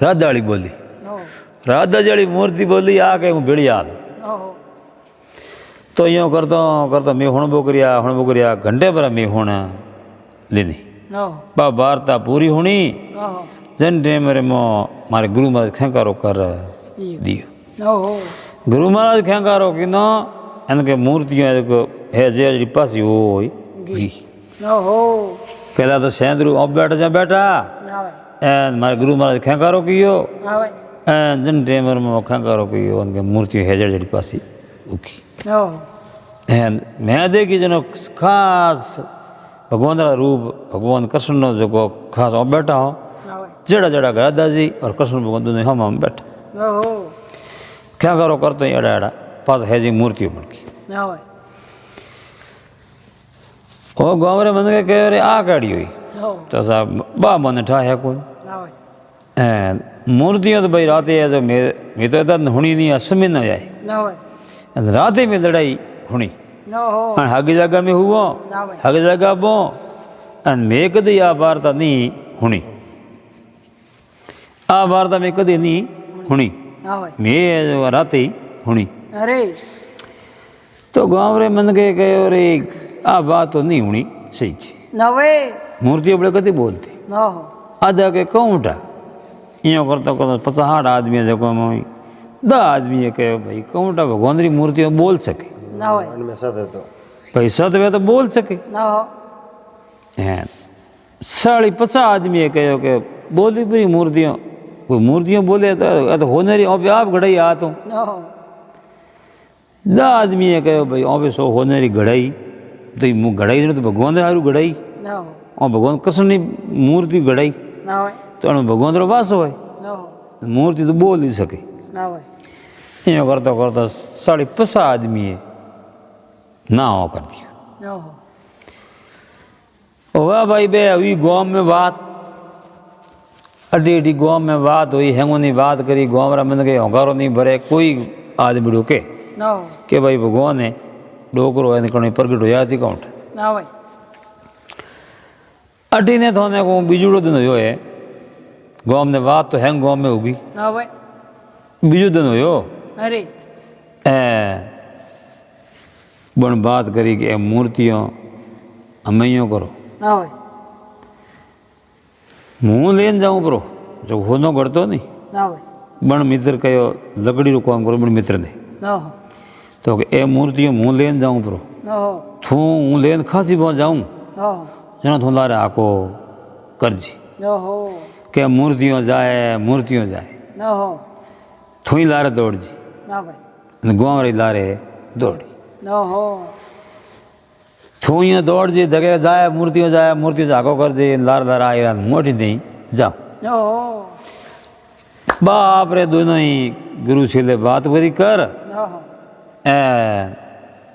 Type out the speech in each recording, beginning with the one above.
રાધાળી બોલી. રાધાજાળી મૂર્તિ બોલી આ કે હું ભેળી હાલ. તો અહીંયા કરતો કરતો મેં હુણબો કર્યા ઘંટે પર મેં હુણ લીધી. બા વાર્તા પૂરી હુણી જન ટેમરે મારે ગુરુ મહારાજ ખેંકારો કર દિયો. ગુરુ મહારાજ ખેંકારો કીધો એને કે મૂર્તિઓ હે જે પાસી હોય ગઈ. પેલા તો સેંદરું ઓપ બેઠા એ મારે ગુરુ મહારાજ ખેંકારો કયો જન ટેમરમાં ખેંકારો કયો અને કે મૂર્તિઓ હેજડી પાસી ઉકી. મેં દેખી જેનો ખાસ ભગવાનના રૂપ ભગવાન કૃષ્ણનો જો ખાસ ઓપ બેઠા હો જड़ा दादाजी और कृष्ण भगवान दोनों हम बैठा क्या करो करते एड़ा एड़ा पास है जी मूर्तियों बन की ओ गाँव रे मन के कह रे आ काढ़ी हुई तो साहब बा मन ठा है कोई मूर्तियों तो भाई रात है जो मैं तो इतना हुणी नहीं असमी न जाए रात में लड़ाई हुणी हगी जगह में हुआ हगी जगह बो मैं कदी आ वार्ता नहीं हुणी आ वार्ता में कदी नहीं हुणी मैं रात हुणी. अरे तो गाँव रे मन के कहो रे आ बात तो नहीं हुणी सही है मूर्ति अपने कदी बोलती आधा के कौटा यो करता करता 50-60 आदमी जो दा आदमी कहो भाई कौटा भगवान री मूर्ति बोल सके भाई सत्य तो बोल सके 50 आदमी कहो के बोली पूरी मूर्तियों कोई मूर्तियों बोले तो होनेरी आप घड़ाई आ तो दा आदमी कहो भाई आप सो होनेरी घड़ाई तो घड़ाई तो भगवान हारू घड़ाई और भगवान कृष्ण की मूर्ति घड़ाई तो भगवान रो वास हो मूर्ति तो बोल ही सके. यो करता करता 50 आदमी ना हो कर दिया. वाह भाई बे अभी गाँव में बात अड्डी गाँव में बात हुई हेंगोनी बात करी गाँव रा मन के होंगारो नहीं भरे कोई आदमी ढोके के भाई भगवान ने डोकरो है निकलने प्रगट होया थी कौन अड्डी ने थोने को बीजूड़ो दिन हो है गाँव में बात तो हैंग गाँव में होगी बीजू दिन हो अरे बन बात करी कि मूर्तियों अमैयों करो मुँह लेन जाऊँ परो जो होनो करतो नहीं बण मित्र कहो लकड़ी रो काम करो बण मित्र ने तो ए मूर्तियों मुँह लेन जाऊँ परो थू हूँ लेन खासी बहुत जाऊँ जना थू लारे आको करजी के मूर्तियों जाए थू ही लारे दौड़ जी गाँव रे लारे दौड़ी थू यहाँ दौड़ जी जगह जाए मूर्तियों जाको कर जी लार लार आई मोटी दी जाओ बाप रे दोनों ही गुरु छिले बात करी कर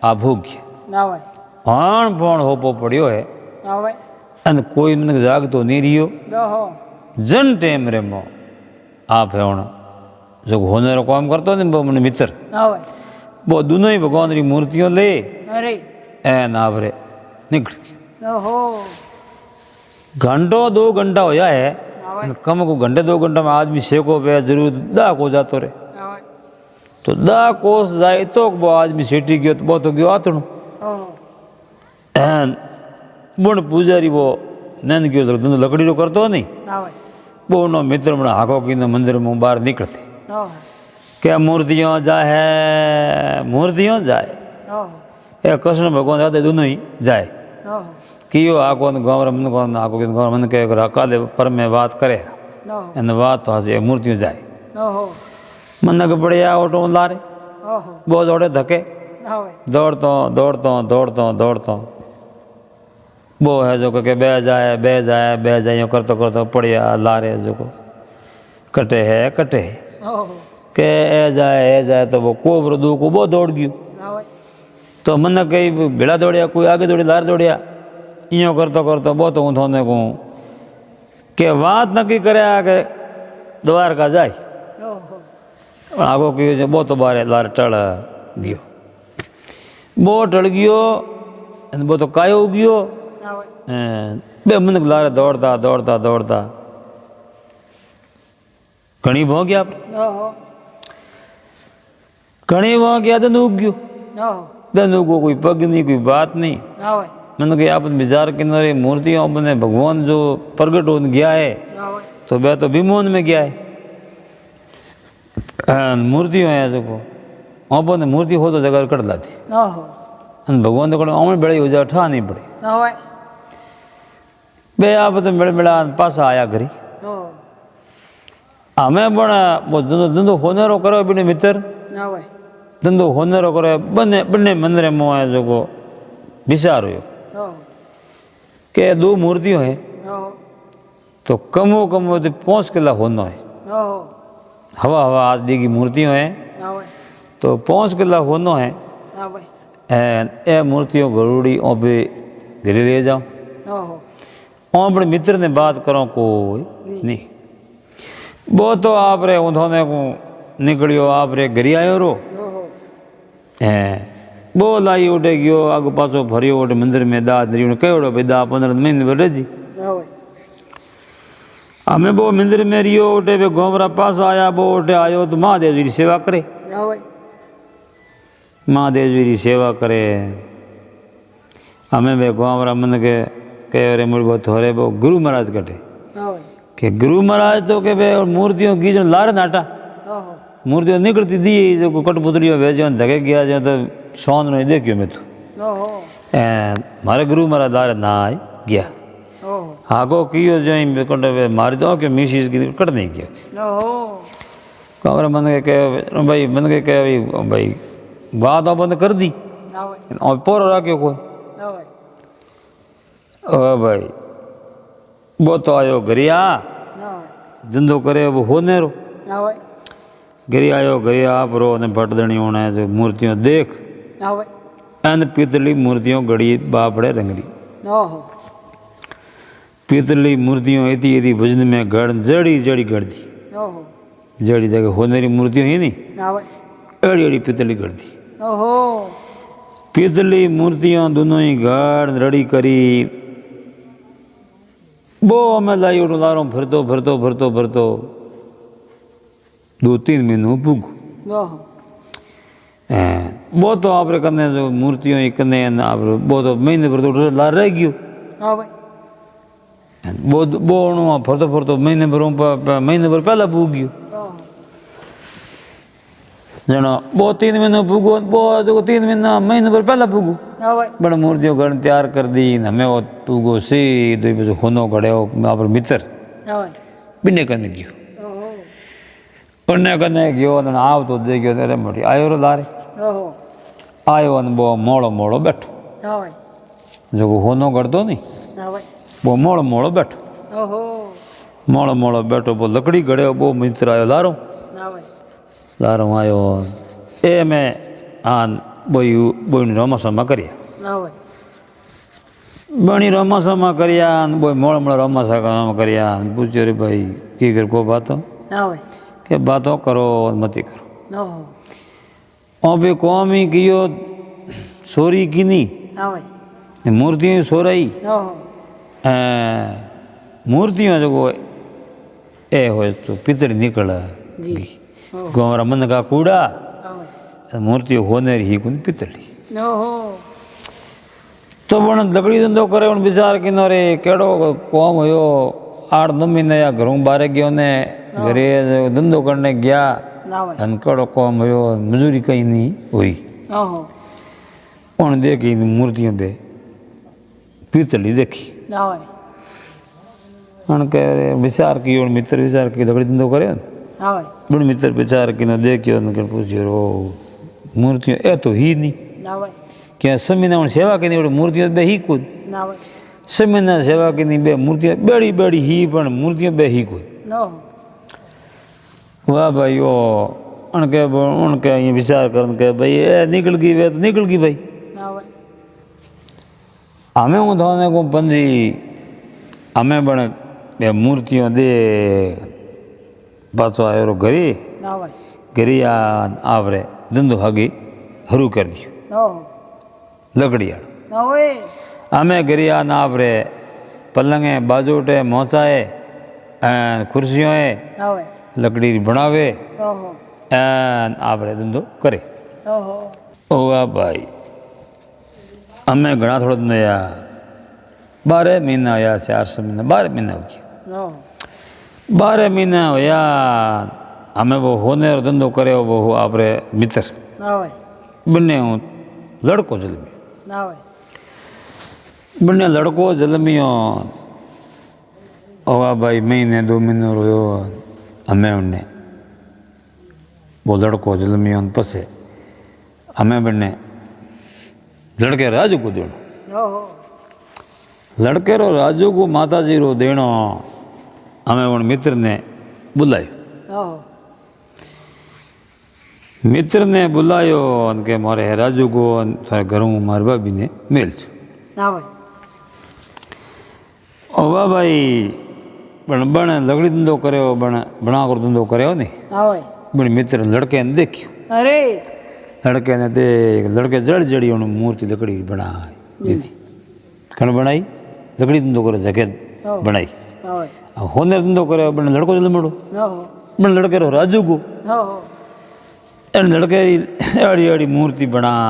अभोग्य पण होपो पड़ियो है अन कोई मन जाग तो नहीं रियो जन टेम रे मो आप है जो होने रो काम करतो ने वो मन मित्र वो दोनों ही भगवान री मूर्तियों ले नावरे निकल घंटो 2 घंटा हो जाए कम को घंटे 2 घंटा में आदमी सेको पे जरूर दा को जातो रे तो दा कोस जाए तो वो आदमी सीटी गयो तो तो गयो आतणु बुण पुजारी वो नैन गयो तो लकड़ी रो करतो नहीं वो नो मित्र मन हाको की मंदिर में बाहर निकलते क्या मूर्तियों जाए ए कृष्ण भगवान जाते दोनों ही जाए कियो आको गाँव मन को आको गाँव मन के अकाले पर में बात करे इन बात तो हंसी मूर्तियों जाए मन के बढ़िया ऑटो लारे बहुत दौड़े धके दौड़ता वो है जो के बह जाए यूँ करतो करतो पड़िया लारे जो को कटे है के ए जाए तो वो कोबरो दू को बहुत दौड़ गयो तो मन कई भेड़ा दौड़िया कोई आगे दौड़ी लार दौड़िया यूँ करतो बहुत हूँ थोने को के बात नक्की करे के द्वारका जाए आगो की बहुत बारे लार टल गयो बहुत टल गयो वो तो कायो गयो बे मन लारे दौड़ता घणी भों गया आपने ओहो घणी भों गया दंद उग गयो ओहो दंद उगो कोई पग नहीं कोई बात नहीं ओए मैंने कहा आप बाजार किनारे मूर्तियों अपने भगवान जो प्रगट हो गया है ओए तो वह तो विमोहन में गया है मूर्तियों है जो अपने मूर्ति हो तो जगह कट लाती ओहो भगवान तो कड़े अमल बेड़े हो जाए ठा नहीं पड़े ओए बे आप तो बेड़े बेड़ा पासा आया घरी ओहो हमें बड़ा वो धंधो होनेरो करो बिने मित्र ओए धंधो होनेरो करो बने बने मंदिर में है जो को विचार हो ओहो के दो मूर्तियों है ओहो तो कमो कमो तो 5 किला होना है ओहो हवा हवा आदि की मूर्तियों है ओए तो 5 किला होना है ओए ए मूर्तियों गरुड़ी ओ भी घरे ले जाओ ओहो और अपने मित्र ने बात करो कोई नहीं वो तो आप रे उन्होंने को निकलियो आप रे घरी आयो रो ओहो वो लाई उठे गयो आगो पासो फरियो उठे मंदिर में दा दरी कहो भाई 10-15 महीने भर जी ओए हमें वो मंदिर में रियो उठे वे गोमरा पास आया वो उठे आयो तो महादेव जी की सेवा करे ओए महादेव जी की सेवा करे हमें वे गोमरा मन के कहे रे मुझे बहुत थोड़े वो गुरु महाराज कटे ओए कि गुरु महाराज तो के वे मूर्तियों की जो लार नाटा ओहो मूर्तियों निकलती दी जो कठपुतलियों भेजो धके गया जो तो सोन नहीं देखियो मैं तो ओहो मारे गुरु महाराज लार ना आई गया ओहो आगो कियो जो कटे मारी दो कि मिसिस की कट नहीं किया ओहो कमरे मन के कहे भाई मन के कहे भाई बात बंद कर दी ओए और पोरो राख्यो कोई ओए ओ भाई वो तो आयो घरी आ ओए धंधो करे वो होने रो ओए घरी आयो घरी आप रो ने भटदणी होना है जो मूर्तियों देख ओए एन पीतली मूर्तियों घड़ी बापड़े रंगली ओहो पीतली मूर्तियों इतनी इतनी वजन में गड़ जड़ी जड़ी गड़ दी ओहो जड़ी जगह होने री मूर्तियों ही नहीं ओए एड़ी एड़ी पीतली गड़ दी ओहो पीतली मूर्तियों दोनों ही गड़ रड़ी करी वो मैं लाई उठो लारो फिरतो फिरतो फिरतो फिरतो 2-3 महीनों पुग ओहो वो तो आप कने जो मूर्तियों ही कने आप वो तो महीने भर तो ला रह गयो ओए वो फरतो फरतो महीने भर पहला पुग गयो ओहो जनो वो 3 महीनों पुगो वो जो 3 महीना महीने भर पहला पुगो ओए बड़े मूर्तियों घर तैयार कर दी हमें वो पुगो सीधो बजे होनो खड़े हो आप मित्र ओए बिने कने गयो ओहो उन्ने कने गयो ने आव तो दे गयो तेरे मोटी आयो रो लारे ओहो आयो ने वो मोड़ो मोड़ो बैठो ओए जो होनो करतो नहीं ओए वो मोड़ो मोड़ो बैठो ओहो मोड़ो मोड़ो बैठो वो लकड़ी गड़े वो मित्र आयो लारो ओए लारो आयो ए मैं आन बोई बोई रोमासमा करिया ओए बणी रोमासमा करिया बोई मोड़ मोड़ रोमासा करिया पूछो रे भाई की कर को बातों ओए के बातों करो मती करो ओहो और भी कौम ही कियो सोरी की नहीं ओए मूर्तियों सोराई ओहो मूर्तियों जो ए हो तो पितर निकल जी ओहो गोमरा मन का कूड़ा ओए मूर्ति होने ही कुन पितली ओहो तो बण लकड़ी धंधो करे उन विचार किनारे केड़ो कौम हो 8-9 महीने या घरों बारे गयो ने घरे धंधो करने गया ओए अन केड़ो कौम हो मजूरी कहीं नहीं हुई ओहो उन देखी मूर्तियों पे पीतली देखी ओए उन कह विचार की और मित्र विचार की लकड़ी धंधो करे ओए बड़ मित्र विचार की न देखियो न पूछियो रो मूर्तियों ए तो ही नहीं ओए क्या समीना उन सेवा की नहीं मूर्तियों बे ही कुछ ओए समीना सेवा की नहीं बे मूर्तियां बड़ी बड़ी ही पण मूर्तियों बे ही कुछ ओहो वाह भाई ओ उनके ये विचार कर के भाई ए निकल गई वे तो निकल गई भाई ओए हमें उठाने को पंजी हमें बण बे मूर्तियों दे पाछो आयो घरी ओए घरी आवरे धंधो हगी हरू कर दियो ओहो लकड़िया ओए हमें घरी आवरे पलंगे बाजूटे मोचाए कुर्सियों ओए લકડી બનાવે ઓહો એન આપણે ધંધો કરે. ઓહો ઓવા ભાઈ અમે ઘણા થોડા ધંધો યા 12 મહિના આવ્યા છે, 8 મહિના 12 મહિના ગયા. ઓહો 12 મહિના આવ્યા અમે બહુ હોનેરો ધંધો કર્યો બહુ આપણે મિત્ર ના હોય બંને હું લડકો જલમ્યો ના હોય બંને લડકો જલમ્યો. ઓવા ભાઈ મહિને 2 મહિનો રહ્યો અમે બંને બહુ લડકો જલમ્યો ને પછી અમે બંને લડકે રાજુગુ દેણો ઓહો લડકેરો રાજુગુ માતાજીરો દેણો અમે પણ મિત્રને બોલાયો. ઓહો મિત્રને બોલાયો અને કે મારે હે રાજુગો તારે ઘર હું મારી ભાભીને મેલ છું. ના હોય ઓવા ભાઈ પણ બણે લગડી ધંધો કર્યો ભણાકરો ધંધો કર્યો ને ના હોય પણ મિત્ર લડકેને દેખ્યું. અરે લડકેને તે લડકે જડી એનું મૂર્તિ લકડી બનાવી દીધી. ઘણ બનાવી લકડી ધંધો કરે જગ્યા બનાવી. ના હોય હોનેર ધંધો કર્યો બને લડકો જલમડો ઓહો પણ લડકેરો રાજુગો ઓહો એને લડકે એડી એડી મૂર્તિ બના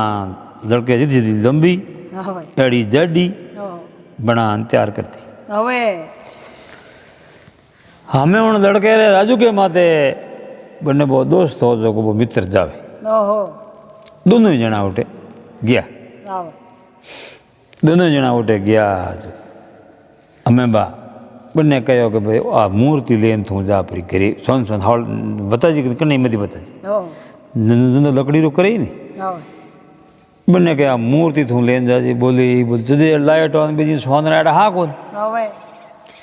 લડકે જીધી જીધી લંબી ના હોય એડી જાડી ઓહો બના તૈયાર કરતી. હવે અમે હું લડકે રે રાજુ કે માતે બંને બહુ દોસ્ત હો જો બહુ મિત્ર જાવે ઓહો દોનો જણા ઉઠે ગયા. ના હોય દોનો જણા ઉઠે ગયા. અમે બા બંને કહ્યો કે ભાઈ આ મૂર્તિ લઈને તું જા પરી ઘરે સોન સોન હાલ બતાજી કે નહીં મધી બતાજી ઓહો ધંધો લકડીરો કરી ને ના હોય બંને કે આ મૂર્તિ તું લઈને જાજી બોલી બોલ જુદી લાઈટો અને બીજી સોનરાડા હા કોણ ના હોય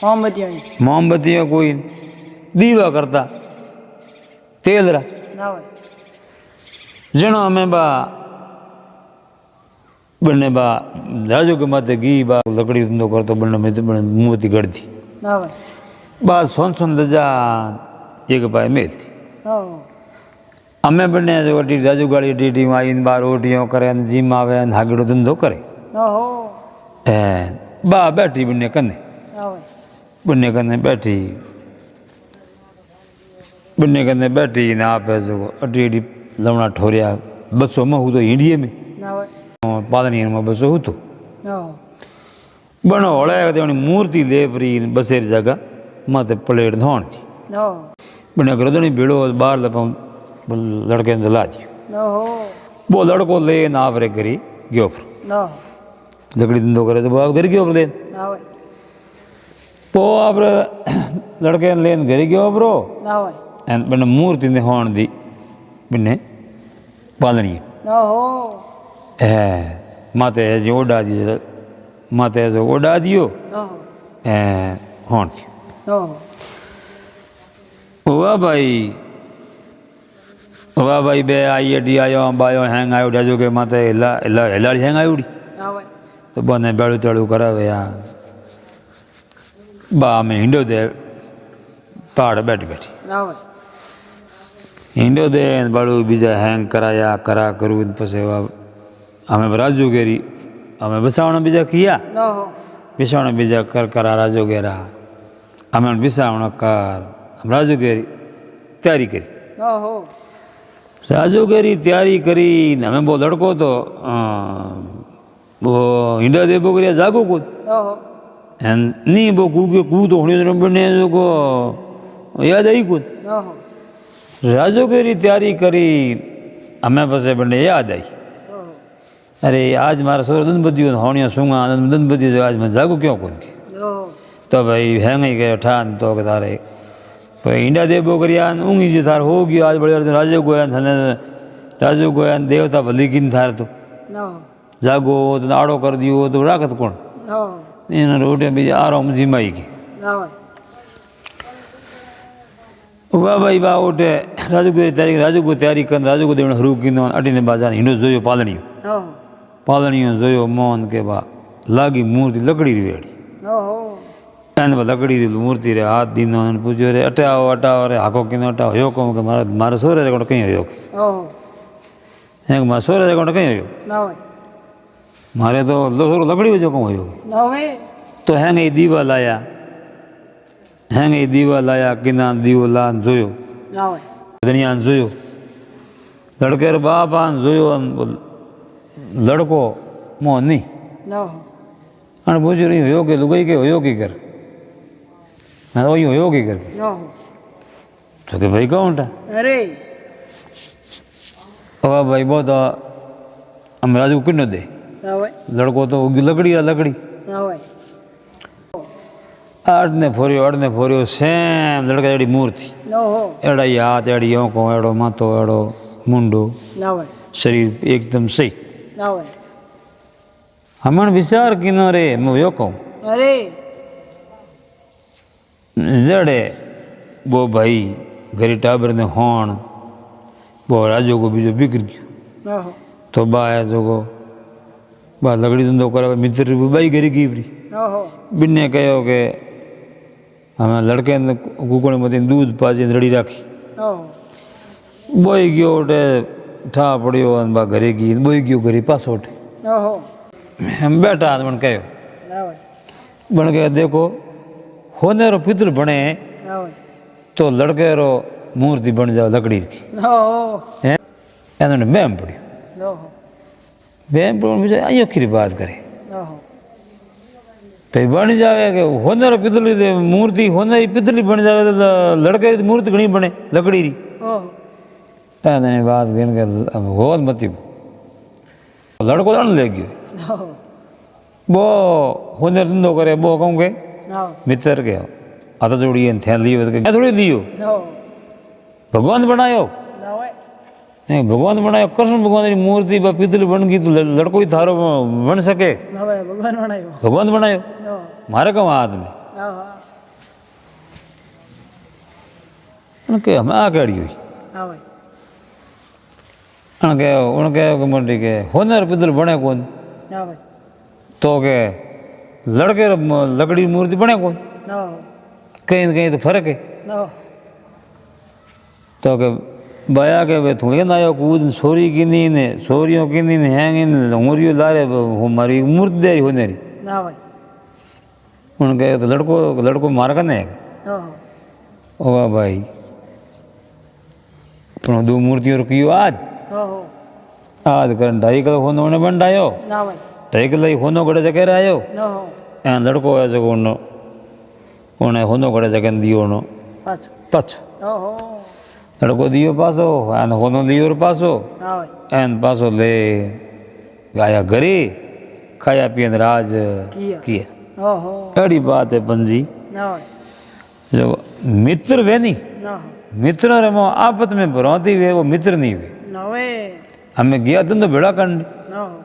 મોહમ્મદીઓ મોમબત્તીઓ કોઈ દીવા કરતા તેલરા ના હોય જણો અમે બા બંને બા રાજુ કે માથે ઘી બા લકડી ધંધો કરતો બંને મૂર્તિ ગળતી ના હોય બા સોન દજા એક ભાઈ મેલતી. ઓહો અમે બંને જો અટી રાજુ ગાડી ટીટીમાં આવીને બાર ઓટીઓ કરે અને જીમ આવે અને હાગડો ધંધો કરે. ઓહો એ બા બેઠી બંને કને ના હોય બંને કને બેઠી બંને કને બેઠી ને આપે જો અટી અટી લમણા ઠોર્યા 200 હું તો હિંડીએ મેં ના હોય પાદનીમાં 200 હું તો ઓહો બનો હળે તેની મૂર્તિ લેપરી બસેરી જગા માથે પ્લેટ ધોણતી ઓહો બંને ગ્રદણી ભીડો બહાર લડકે જલાજી ઓહો બહુ લડકો લઈને આવરે કરી ગયો પર ઓહો લકડી ધંધો કરે તો બહુ ઘરે ગયો પર લઈને ના હોય તો આપણે લડકે લઈને ઘરે ગયો બ્રો ના હોય એને બંને મૂર્તિને હોણ દી બંને પાલણીએ ઓહો હે માથે હજી ઓડા દી માથે ઓડા દિયો ઓહો એ હોણ થયું. ઓહો વાહ ભાઈ બે આઈ ડી આવ્યો બાયો હેંગ આવ્યો જાજો કે માથે હેલાડી હેંગ આવ્યું ના હોય તો બને બેળું તેળું કરાવે યાર બા અમે હિંડો દે પહાડ બેઠી બેઠી ના હોય હિંડો દે ને બાળું બીજા હેંગ કરાયા કરા કરવું ને પછી અમે રાજુ ગેરી અમે બસાવણા બીજા કિયા ઓહો બિસાવણા બીજા કરા રાજુ ગેરા અમે બિસાવણા કર રાજુ ગેરી તૈયારી કરી ઓહો રાજુગેરી તૈયારી કરીને અમે બહુ લડકો તો હિંડા દે બોકરિયા જાગો કૂદ ઓહો નહીં બહુ કૂદ તો હોણી બને કો યાદ આવી કૂદ ઓહો રાજુગેરી તૈયારી કરી અમે પછી બંને યાદ આવી ઓહો અરે આજ મારા સોર દંદ બધ્યું હોણીઓ સુંગા દંદ બધ્યું આજ મને જાગું ક્યાં કૂદ ઓહો તો ભાઈ હેંગાઈ ગયો ઠાન તો કે તારે ભાઈ ઈંડા દેબો કર્યા ઊંઘી ગયો તાર હો ગયો આજ બળે રાજુ ગોયા ને દેવતા ભલી કીને થાર તો ના જાગો તો આડો કરી દીધો તો રાખત કોણ ઓહો એના રોટે બીજા આરામ જીમાઈ ગઈ. ના હોય વાહ ભાઈ બા ઓટે રાજુગો તૈયારી કરીને રાજુગો દેવને હરું કીધો અટીને બાજાને હિંડો જોયો પાલણીઓ જોયો મોન કે બા લાગી મૂર્તિ લકડી વેડી ઓહો એને લકડી મૂર્તિ રે હાથ દીનો પૂછ્યો રે અટાવો રે હાકો કીનો અટાવો યો કહું કે મારે સોરે રેકોટ કઈ આવ્યો ઓહો હે મારે સોરે રેકોટ કઈ આવ્યો ના હોય મારે તો સોરો લકડી જો કહું આવ્યો ના હોય તો હેંગ એ દીવા લાયા કીના દીવો લા જોયો ના હોય દુનિયાને જોયું લડકે બાપાને જોયો અને લડકો મોં નહીં ના હોય અને પૂછ્યું અહીં હોયો કે લુગઈ કે હોયો કી કર મેં તો અહીં હોયો કી કર ના હોય તો કે ભાઈ કોણ ટા અરે હવે ભાઈ બહુ તો આમ રાજુ કિડનો દે ના હોય લડકો તો ઉગ્યું લકડી ના હોય અડને ફોર્યો સેમ લડકા એડી મૂર્તિ ના હો એડા હાથ એડી ઓંકો એડો માથો એડો મુંડું ના હોય શરીર એકદમ સહી ના હોય હમણાં વિચાર કીનો રે હું યો કહું અરે જડે બો ભાઈ ઘરે ટાબરને હોણ બહુ રાજો કો બીજો બીકરી ગયો ના હો તો બા એ જોગો બા લગડી ધંધો કરે મિત્ર બાઈ ઘરે ગઈ પરી ના હો બંને કહ્યો કે અમે લડકે કુકણીમાંથી દૂધ પાછીને રડી રાખી ના હો બોઈ ગયો ઓટે ઠા પડ્યો અને બા ઘરે ગઈ બોઈ ગયો ઘરે પાછો ઓટે ના હો એમ બેઠા પણ કહ્યો ના હોય પણ કે દેખો હોનેરો પિતૃ ભણે ના હોય તો લડકેરો મૂર્તિ બન જાવ લકડી ના હો હે એનો બેમ પડ્યો ના હો બેમ પડ્યો બીજો અહીંયા ખીરી વાત કરે ના હો પછી બની જાવે કે હોનેરો પિતળી મૂર્તિ હોનેરી પિતળી બની જાવે તો લડકેરી મૂર્તિ ઘણી બને લકડીની ઓહો એને વાત કરીને કે હોત મતી લડકો દણ લઈ ગયો ના હો બહુ હોનેર ધંધો કરે બહુ કહું કે ના હો મિત્ર કે આ તો જોડી એને થયા લીયો કે થોડી લીયો ના હો ભગવાન બનાવ્યો ના હોય નહીં ભગવાન બનાવ્યો કૃષ્ણ ભગવાનની મૂર્તિ બા પિતળી બન ગઈ તો લડકો થારો બન શકે ના હોય ભગવાન બનાવ્યો ભગવાન બનાવ્યો ના મારે કહું આ આદમી ના હા કે અમે આ કાઢી હોય ના હોય કે મોટી કે હોનાર પિતળી બને કોણ ના હોય તો કે લડકે લકડી મૂર્તિ બને કોણ ના હો કहीं न कहीं तो फर्क है ના હો तो के बया के वे थोड़ी ना आयो कूद सोरी की नी ने सोरियों की नी ने हैंग इन उमरियो लारे हमारी मूर्ति दे होने री ના હોય उनके तो लड़को मार का नहीं ના હો ओ वाह भाई પણ દો મૂર્તિઓ કયો ઓહો આજ કરીને 2.5 કિલો હોનો ને બંધાયો ના હોય 2.5 કિલો હોનો ગળે જગ્યાએ આવ્યો ના હો એ લડકો આવ્યો છે કોનો ઓને હોનો ગળે જગ્યાએ દિયોનો પાછું પાછો ઓહો લડકો દિયો પાછો અને હોનો દિયો પાછો ના હોય એન પાછો લે ગાયા ઘરે ખાયા પીને રાજ કિયા ઓહો એડી बात है पंजी ના હોય जो मित्र वे नहीं ના હો मित्र रमो आपत में भरौती वे वो मित्र नहीं वे ના હોય हमें गया तुम तो बेड़ा कंड ના હો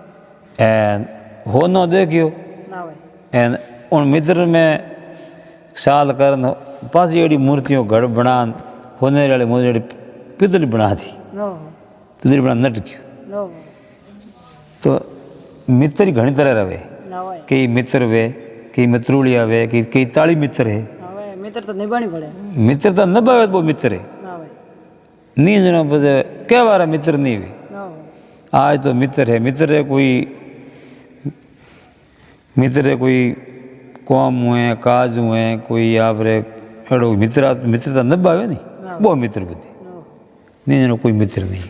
एन हो नो देखियो ના હોય एन उन मित्र में साल कर पास एडी मूर्तियों गढ़ बना होने वाले मूर्ति पितली बना दी ના હો पितली बना नट क्यों ના હો तो मित्र ही घनी तरह रहे ના હોય कई मित्र वे कई मित्रुलिया वे कई ताली मित्र है ના હોય મિત્ર તો નિભાણી પડે मित्र तो न भावे वो मित्र है ના હોય नहीं जना पचे क्या बारा मित्र नहीं हुए ના હોય आज तो मित्र है मित्र है कोई कौम हुए काज हुए कोई आप रे एड़ो मित्रता न भावे नहीं वो मित्र बधी ના હો नहीं जना कोई मित्र नहीं